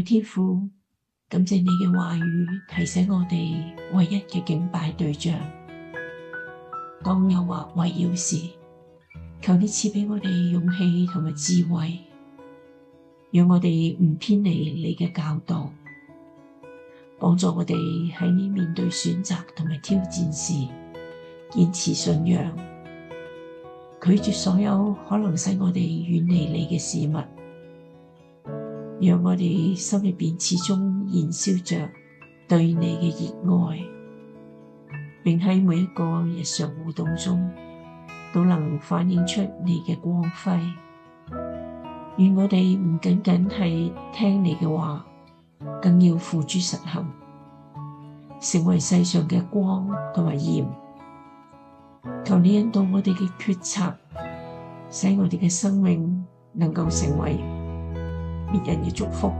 天父，感謝你嘅話語提醒我哋唯一嘅敬拜對象。當誘惑圍繞時，求你賜俾我哋勇氣同埋智慧，讓我哋唔偏離你嘅教導，幫助我哋喺你面對選擇同埋挑戰時堅持信仰，拒絕所有可能使我哋遠離你嘅事物，讓我哋心裏邊始終燃燒着對你嘅熱愛，並喺每一個日常互動中都能反映出你嘅光輝。願我哋唔僅僅係聽你嘅話，更要付諸實行，成為世上嘅光同埋鹽。求你引導我哋嘅決策，使我哋嘅生命能夠成為別人嘅祝福，